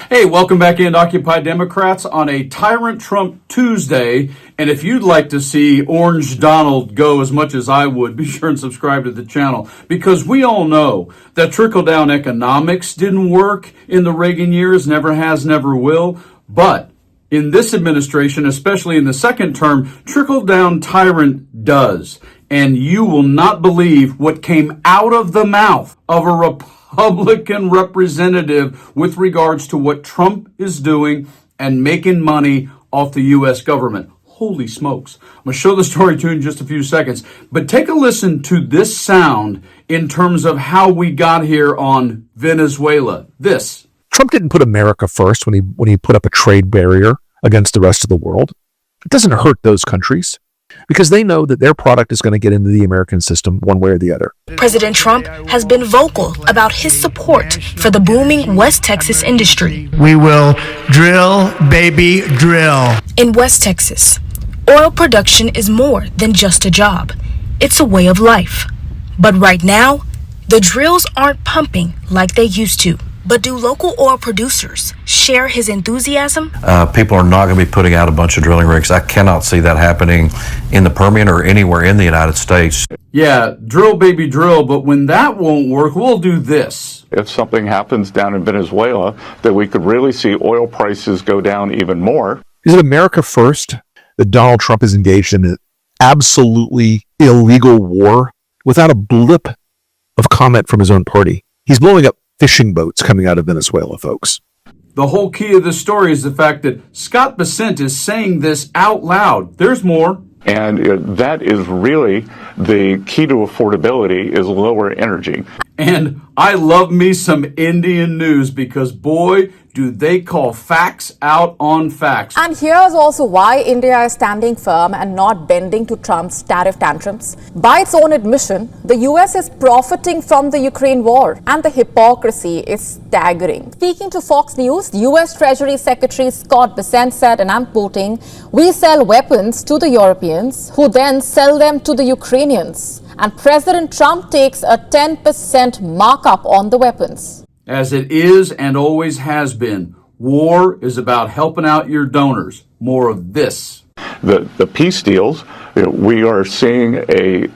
Hey, welcome back in, Occupy Democrats, on a Tyrant Trump Tuesday. And if you'd like to see Orange Donald go as much as I would, be sure and subscribe to the channel. Because we all know that trickle-down economics didn't work in the Reagan years, never has, never will. But in this administration, especially in the second term, trickle-down tyrant does. And you will not believe what came out of the mouth of a Republican representative with regards to what Trump is doing and making money off the U.S. government. Holy smokes. I'm going to show the story to you in just a few seconds. But take a listen to this sound in terms of how we got here on Venezuela. This. Trump didn't put America first when he put up a trade barrier against the rest of the world. It doesn't hurt those countries because they know that their product is going to get into the American system one way or the other. President Trump has been vocal about his support for the booming West Texas industry. We will drill, baby, drill. In West Texas, oil production is more than just a job. It's a way of life. But right now, the drills aren't pumping like they used to. But do local oil producers share his enthusiasm? People are not going to be putting out a bunch of drilling rigs. I cannot see that happening in the Permian or anywhere in the United States. Yeah, drill, baby, drill. But when that won't work, we'll do this. If something happens down in Venezuela, that we could really see oil prices go down even more. Is it America first that Donald Trump is engaged in an absolutely illegal war without a blip of comment from his own party? He's blowing up fishing boats coming out of Venezuela, folks. The whole key of the story is the fact that Scott Bessent is saying this out loud. There's more. And that is really the key to affordability, is lower energy. And I love me some Indian news because, boy, do they call facts out on facts. And here's also why India is standing firm and not bending to Trump's tariff tantrums. By its own admission, the US is profiting from the Ukraine war, and the hypocrisy is staggering. Speaking to Fox News, US Treasury Secretary Scott Bessent said, and I'm quoting, "We sell weapons to the Europeans who then sell them to the Ukrainians. And President Trump takes a 10% markup on the weapons." As it is and always has been, war is about helping out your donors. More of this. The peace deals, we are seeing a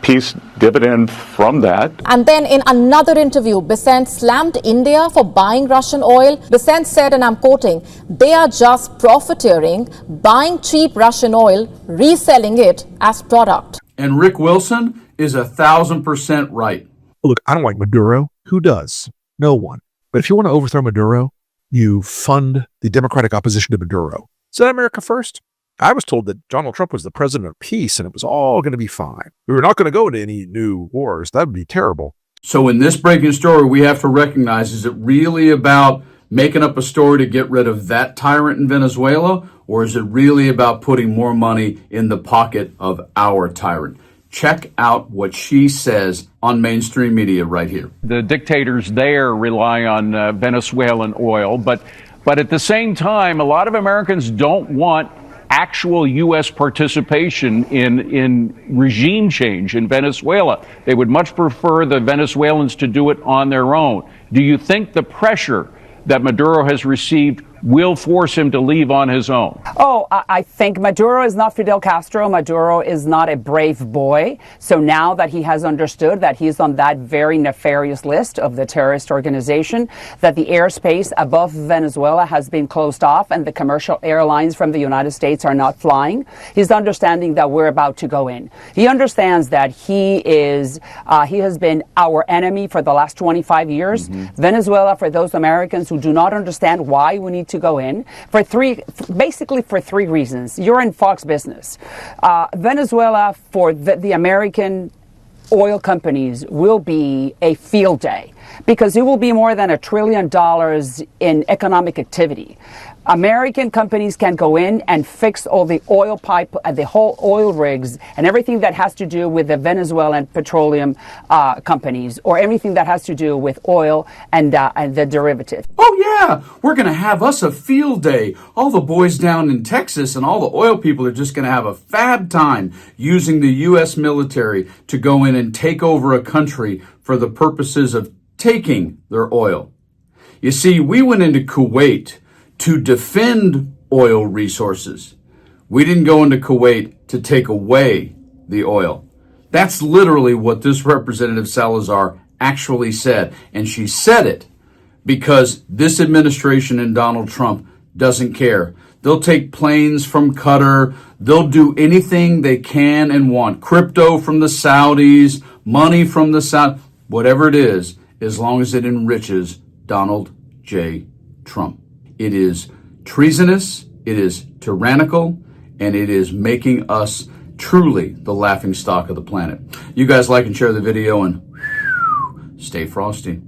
peace dividend from that. And then in another interview, Bessent slammed India for buying Russian oil. Bessent said, and I'm quoting, "They are just profiteering, buying cheap Russian oil, reselling it as product." And Rick Wilson is 1,000% right. Look, I don't like Maduro. Who does? No one. But if you want to overthrow Maduro, you fund the Democratic opposition to Maduro. Is that America first? I was told that Donald Trump was the president of peace and it was all going to be fine. We were not going to go into any new wars. That would be terrible. So in this breaking story, we have to recognize, is it really about making up a story to get rid of that tyrant in Venezuela? Or is it really about putting more money in the pocket of our tyrant? Check out what she says on mainstream media right here. The dictators there rely on Venezuelan oil, but at the same time, a lot of Americans don't want actual U.S. participation in regime change in Venezuela. They would much prefer the Venezuelans to do it on their own. Do you think the pressure that Maduro has received will force him to leave on his own? Oh, I think Maduro is not Fidel Castro. Maduro is not a brave boy. So now that he has understood that he's on that very nefarious list of the terrorist organization, that the airspace above Venezuela has been closed off and the commercial airlines from the United States are not flying, he's understanding that we're about to go in. He understands that he has been our enemy for the last 25 years. Venezuela, for those Americans who do not understand why we need to go in, basically for three reasons. You're in Fox Business. Venezuela, for the American oil companies, will be a field day because it will be more than $1 trillion in economic activity. American companies can go in and fix all the oil pipe, the whole oil rigs, and everything that has to do with the Venezuelan petroleum companies, or everything that has to do with oil and the derivatives. Oh yeah, we're going to have us a field day. All the boys down in Texas and all the oil people are just going to have a fab time using the U.S. military to go in and take over a country for the purposes of taking their oil. You see, we went into Kuwait to defend oil resources. We didn't go into Kuwait to take away the oil. That's literally what this Representative Salazar actually said. And she said it because this administration and Donald Trump doesn't care. They'll take planes from Qatar. They'll do anything they can and want. Crypto from the Saudis, money from the Saudis, whatever it is, as long as it enriches Donald J. Trump. It is treasonous, it is tyrannical, and it is making us truly the laughingstock of the planet. You guys like and share the video and stay frosty.